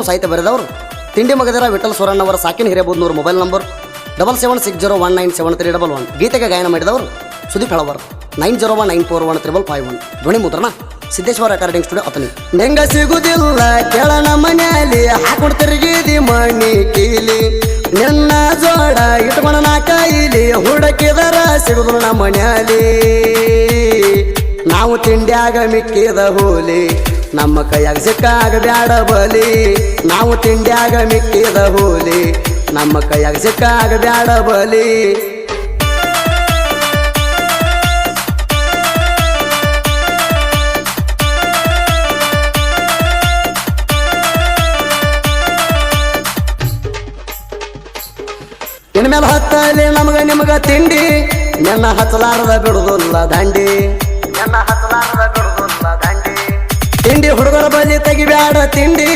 ಸಾಹಿತ್ಯ ಬರೆದವರು ತಿಂಡಿ ಮಗದರ ವಿಠಲ್ ಸೂರಣ್ಣವರ ಸಾಕಿನ ಹಿರೇಬೂದ್ನೂರು. Mobile number 7760197311. ಗೀತೆಗೆ ಗಾಯನ ಮಾಡಿದವರು ಸುದೀಪ್ ಹೆಳವರ್. 9019413551. ಧ್ವನಿ ಮುದ್ರಣ ಸಿದ್ದೇಶ್ವರ ರೆಕಾರ್ಡಿಂಗ್ ಸ್ಟುಡಿಯೋ ಅತನಿ. ನೆಂಗ ಸಿಗುದಿಲ್ಲ ಕೆಳನ ಮನೆಯಲ್ಲಿ ಹಾಕೊಂಡು ತಿರುಗಿದಿ ಮಣ್ಣಿ ಕೀಲಿ, ನಿನ್ನ ಜೋಡ ಇಟ್ಕೊಂಡ ನಾ ಕೈಲಿ ಹುಡುಕಿದರ ಸಿಗುದಿಲ್ಲ ನಮ್ಮ ಮನೆಯಲ್ಲಿ. ನಾವು ತಿಂಡ್ಯಾಗ ಮಿಕ್ಕಿದ ಹೋಲಿ ನಮ್ಮ ಕೈಯಾಗ ಸಿಕ್ಕಾಗ ಬ್ಯಾಡ ಬಲಿ. ನಾವು ತಿಂಡ್ಯಾಗ ಮಿಕ್ಕಿದ ಹೋಲಿ ನಮ್ಮ ಕೈಯಾಗ ಸಿಕ್ಕಾಗ ಬ್ಯಾಡ ಬಲಿ. ಇನ್ಮೇಲೆ ಹತ್ತಲಿ ನಮಗ ನಿಮಗ ತಿಂಡಿ, ನನ್ನ ಹಚ್ಚಲಾರದ ಬಿಡುದಿಲ್ಲ ದಂಡಿ, ನನ್ನ ಹಚ್ಚಲಾರದ ಬಿಡುದಿಲ್ಲ ದಂಡಿ. ತಿಂಡಿ ಹುಡುಗರ ಬಲಿ ತೆಗಿಬ್ಯಾಡ ತಿಂಡಿ,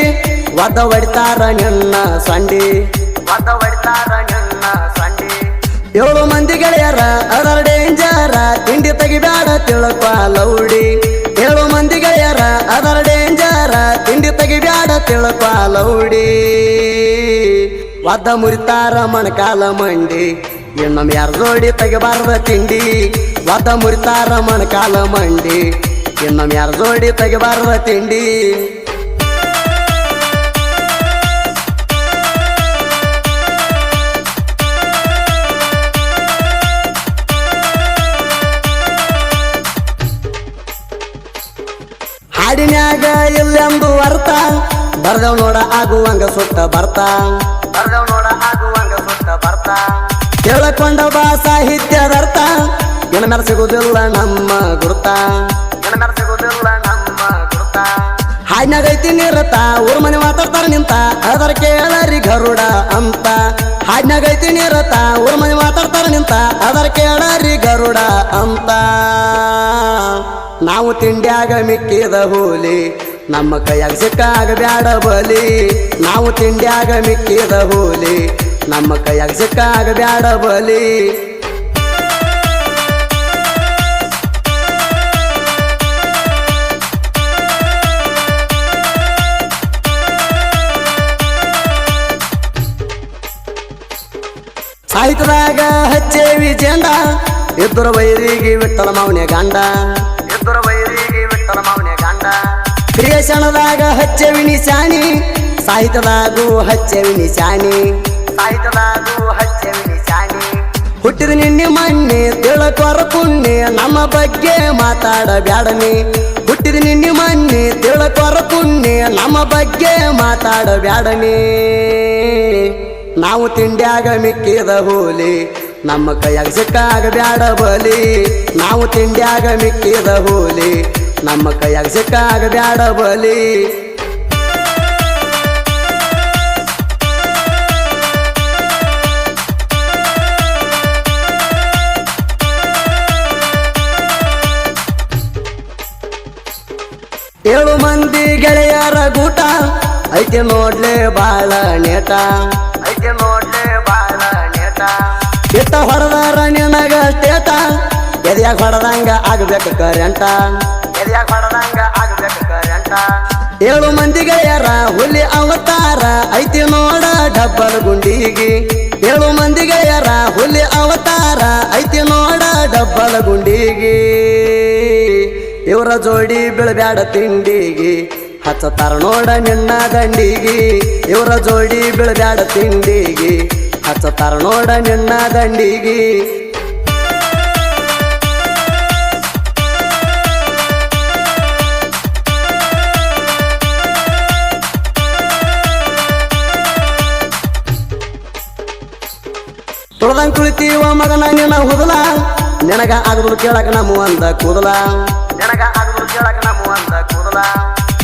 ಒದ್ದ ಹೊಡಿತಾರ ನಿನ್ನ ಸಂಡಿ, ಒದ್ದ ಹೊಡಿತಾರ ನಿನ್ನ ಸಂಡಿ. 7 ಮಂದಿ ಗೆಳೆಯರ ಅದರ ಡೇಂಜರ, ತಿಂಡಿ ತೆಗಿಬ್ಯಾಡ ತಿಳ್ಕ ಲೌಡಿ. 7 ಮಂದಿ ಗೆಳೆಯರ ಅದರ ಡೇಂಜರ, ತಿಂಡಿ ತೆಗಿಬ್ಯಾಡ ತಿಳ್ಕ ಲೌಡಿ. ಒದ್ದ ಮುರಿತಾರ ಮಣಕಾಲ ಮಂಡಿ, ಇನ್ನೊಮ್ಮೆ ಯಾರ ಜೋಡಿ ತೆಗಿಬಾರ್ದ ತಿಂಡಿ. ಒದ್ದ ಮುರಿತಾರ ಮಣಕಾಲ ಮಂಡಿ, ಇನ್ನೊಮ್ಮೆ ಯಾರ ಜೋಡಿ ತೆಗಿಬಾರ್ದ ತಿಂಡಿ. ಹಾಡಿನ್ಯಾಗ ಇಲ್ಲೆಂದು ಅರ್ಥ, ಬರ್ದವ್ ನೋಡ ಆಗುವಂಗ ಸುತ್ತ ಬರ್ತಾ, ಬರ್ದವ್ ನೋಡ ಆಗುವಂಗ ಸುತ್ತ ಬರ್ತಾ. ಕೇಳಕೊಂಡ ಬಾ ಸಾಹಿತ್ಯದ ಅರ್ಥ, ಇನ್ನ ಮೇಲೆ ಸಿಗುದಿಲ್ಲ ನಮ್ಮ ಗುರುತ, ಇನ್ನ ಮೇಲೆ ಸಿಗುದಿಲ್ಲ ನಮ್ಮ ಗುರುತ. ಹಾಡ್ನಾಗೈತಿ ನಿರತ ಊರ್ ಮನೆ ಮಾತಾಡ್ತಾರ ನಿಂತ, ಅದರ ಕೇಳರಿ ಗರುಡ ಅಂತ. ಹಾಡ್ನಾಗೈತಿ ನಿರತ ಊರ್ ಮನೆ ಮಾತಾಡ್ತಾರ ನಿಂತ, ಅದರ ಕೇಳರಿ ಗರುಡ ಅಂತ. ನಾವು ತಿಂಡ್ಯಾಗ ಮಿಕ್ಕಿದ ಹೋಲಿ ನಮ್ಮ ಕೈಯಾಗ ಸಿಕ್ಕಾಗ ಬ್ಯಾಡ ಬಲಿ. ನಾವು ತಿಂಡ್ಯಾಗ ಮಿಕ್ಕಿದ ಹೋಲಿ ನಮ್ಮ ಕೈಯಾಗ ಸಿಕ್ಕಾಗ ಬ್ಯಾಡ ಬಲಿ. ಸಾಹಿತ್ಯದಾಗ ಹಚ್ಚೇವಿ ಜೆಂಡ, ಇದ್ದರ ವೈರಿಗೆ ವಿಠಲ ಮಾವನೆ ಗಂಡ, ಇದ್ದರ ವೈರಿಗೆ ವಿಠಲ ಮಾವನೆ ಗಂಡ. ಕ್ರಿಯೇಷಣದಾಗ ಹಚ್ಚೇವಿ ನಿಶಾನಿ, ಸಾಹಿತ್ಯದಾಗೂ ಹಚ್ಚೇವಿ ನಿಶಾನಿ, ಸಾಹಿತ್ಯದಾಗೂ ಹಚ್ಚೇವಿ ನಿಶಾನಿ. ಹುಟ್ಟಿದ ನಿನ್ನೆ ಮೊನ್ನೆ ತಿಳ್ಕೊರ ಪುಣ್ಯ, ನಮ್ಮ ಬಗ್ಗೆ ಮಾತಾಡ ಬ್ಯಾಡನಿ. ಹುಟ್ಟಿದ ನಿನ್ನೆ ಮೊನ್ನೆ ತಿಳ್ಕೊರ ಪುಣ್ಯ, ನಮ್ಮ ಬಗ್ಗೆ ಮಾತಾಡ ಬ್ಯಾಡನಿ. ನಾವು ತಿಂಡ್ಯಾಗ ಮಿಕ್ಕಿದ ಹೋಲಿ ನಮ್ಮ ಕೈಯಾಗ ಸಿಕ್ಕಾಗ ಬ್ಯಾಡ ಬಲಿ. ನಾವು ತಿಂಡ್ಯಾಗ ಮಿಕ್ಕಿದ ಹೋಲಿ ನಮ್ಮ ಕೈಯಾಗ ಸಿಕ್ಕಾಗ ಬ್ಯಾಡ ಬಲಿ. ಏಳು ಮಂದಿ ಗೆಳೆಯರ ಗೂಟ, ಐತೆ ನೋಡ್ಲೆ ಬಾಳ ನೇಟ, ಐತೆ ನೋಡ್ಲೆ ಬಾಳ ನೇಟ. ಇಟ್ಟ ಹೊಡೆದಾರ ನಿನಗ ಸ್ಟೇಟ, ಎದ್ಯಾಗ ಹೊಡೆದಂಗ ಆಗ್ಬೇಕು ಕರೆಂಟ, ಎದ್ಯಾಗ ಹೊಡೆದಂಗ ಆಗ್ಬೇಕು ಕರೆಂಟ. 7 ಮಂದಿ ಗೆಳೆಯರ ಹುಲಿ ಅವತಾರ, ಐತಿ ನೋಡ ಡಬ್ಬಲ್ ಗುಂಡಿಗಿ. 7 ಮಂದಿ ಗೆಳೆಯರ ಹುಲಿ ಅವತಾರ, ಐತಿ ನೋಡ ಡಬ್ಬಲ್ ಗುಂಡಿಗಿ. ಇವರ ಜೋಡಿ ಬೀಳಬ್ಯಾಡ ತಿಂಡಿಗಿ, ಹಚ್ಚತಾರ ನೋಡ ನಿನ್ನ ದಂಡಿಗಿ. ಇವರ ಜೋಡಿ ಬೀಳಬ್ಯಾಡ ತಿಂಡಿಗಿ, ಹಚ್ಚತಾರ ನೋಡ ನಿನ್ನ ದಂಡಿಗಿ. ತೊಳೆದಂಗ್ ಕುಳಿತೀವ ಮಗನ ನಿನ್ನ ಹುದಲ, ನಿನಗ ಆಗದು ಕೇಳಕ ನಮ್ಮ ಅಂದ ಕೂದಲ, ನಿನಗ ಆಗದು ಕೇಳಕ ನಮ್ಮ ಅಂದ ಕೂದಲ.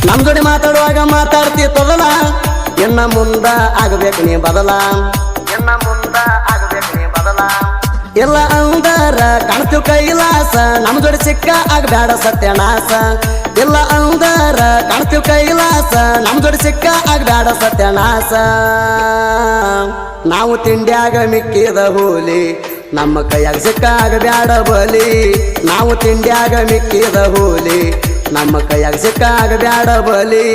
ನಮ್ ಜೋಡಿ ಮಾತಾಡುವಾಗ ಮಾತಾಡ್ತಿ ತೊದಲ, ಇನ್ನ ಮುಂದ ಆಗಬೇಕು ನೀ ಬದಲ, ಇನ್ನ ಮುಂದ ಆಗಬೇಕು ನೀ ಬದಲ. ಇಲ್ಲ ಅಂದರ ಕಾಣ್ತೀವ್ ಕೈಲಾಸ, ನಮ್ ಜೋಡಿ ಸಿಕ್ಕ ಆಗಬ್ಯಾಡ ಸತ್ಯನಾಶ. ಇಲ್ಲ ಅಂದರ ಕಾಣ್ತೀವ್ ಕೈಲಾಸ, ನಮ್ ಜೋಡಿ ಸಿಕ್ಕ ಆಗಬ್ಯಾಡ ಸತ್ಯನಾಶ. ನಾವು ತಿಂಡ್ಯಾಗ ಮಿಕ್ಕಿದ ಹೋಲಿ ನಮ್ಮ ಕೈಯಾಗ ಸಿಕ್ಕಾಗ ಬ್ಯಾಡ ಬಲಿ. ನಾವು ತಿಂಡ್ಯಾಗ ಮಿಕ್ಕಿದ ಹೋಲಿ ನಮ್ಮ ಕೈಯಾಗ ಸಿಕ್ಕಾಗ ಬ್ಯಾಡ ಬಲಿ.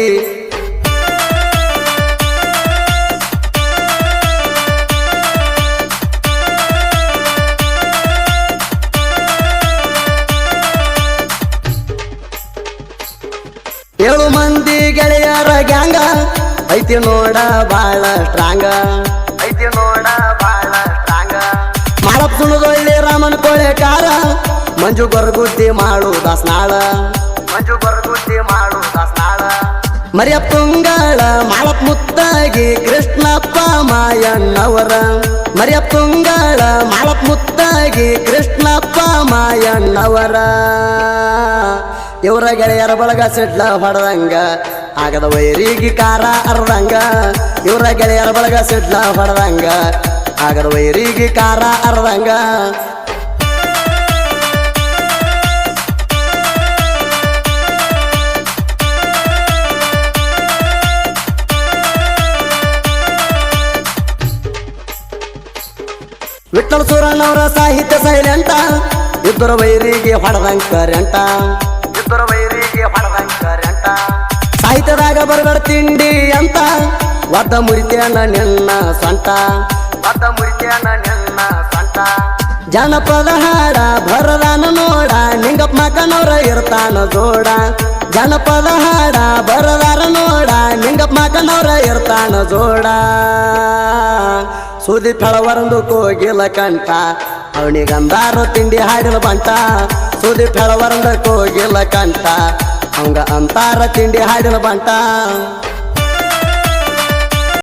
ಐತಿ ನೋಡ ಬಾಳ ಸ್ಟ್ರಾಂಗ ಐತಿ ನೋಡ ಬಾಳ ಸ್ಟ್ರಾಂಗ ಮಾಳಪ್ಪ ಸುಣದೊಳ್ಳಿ ರಾಮನ ಕೋಳೆಕಾರ ಮಂಜು ಗೊರಗುದ್ದಿ ಮಾಡುವುದ ಸ್ನಾಳ ಮಂಜು ಗೊರಗುದ್ದಿ ಮಾಡುವುದ ಸ್ನಾಳ ಮರಿಯಪ್ಪ ತುಂಗಾಳ ಮಾಳಪ್ಪ ಮುತ್ತಾಗಿ ಕೃಷ್ಣಪ್ಪ ಮಾಯಣ್ಣವರ ಮರಿಯಪ್ಪ ತುಂಗಾಳ ಮಾಳಪ್ಪ ಮುತ್ತಾಗಿ ಕೃಷ್ಣಪ್ಪ ಮಾಯಣ್ಣವರ ಇವರ ಗೆಳೆಯರ ಬಳಗ ಸಿಡ್ಲ ಹೊಡೆದಂಗ ಆಗದ ವೈರಿಗೆ ಕಾರ ಅರ್ದಂಗ ಇವರ ಗೆಳೆಯರ ಬಳಗ ಸಿಡ್ಲ ಹೊಡೆದಂಗ ಆಗದ ವೈರಿಗೆ ಕಾರ ಅರ್ದಂಗ ವಿಠ್ಠಲ ಸೂರಣ್ಣವರ ಸಾಹಿತ್ಯ ಸೈಲೆಂಟ ಇಬ್ಬರ ವೈರಿಗೆ ಹೊಡೆದಂಗ ಕರೆಂಟ ಇಬ್ಬರ ವೈರಿಗೆ ಹೊಡೆದಂಗ ಕರೆಂಟ ಸಾಹಿತ್ಯದಾಗ ಬರಬೇಡ ತಿಂಡಿ ಅಂತ ಒದ್ದ ಮುರಿತೇನ ನಿನ್ನ ಸ್ವಂಟ ಒದ್ದ ಮುರಿತೇನ ನಿನ್ನ ಸ್ವಂಟ ಜನಪದ ಹಾಡ ಬರದಾನ ನೋಡ ನಿಂಗಪ್ಪ ಮಕನವ್ರ ಇರ್ತಾನ ಜೋಡ ಜನಪದ ಹಾಡ ಬರದಾರ ನೋಡ ನಿಂಗಪ್ಪ ಮಕನವ್ರ ಇರ್ತಾನ ಜೋಡ ಸುದಿ ಫೆಳವರಂದು ಕೋಗಿಲ ಕಂಠ ಅವನಿಗಂದಾರು ತಿಂಡಿ ಹಾಡಿನ ಬಂಟ ಸುದಿ ಫೆಳವರಂದ ಕೋಗಿಲ ಕಂಠ ಅವಂಗ ಅಂತಾರ ತಿಂಡಿ ಹಾಡಿನ ಬಂಟ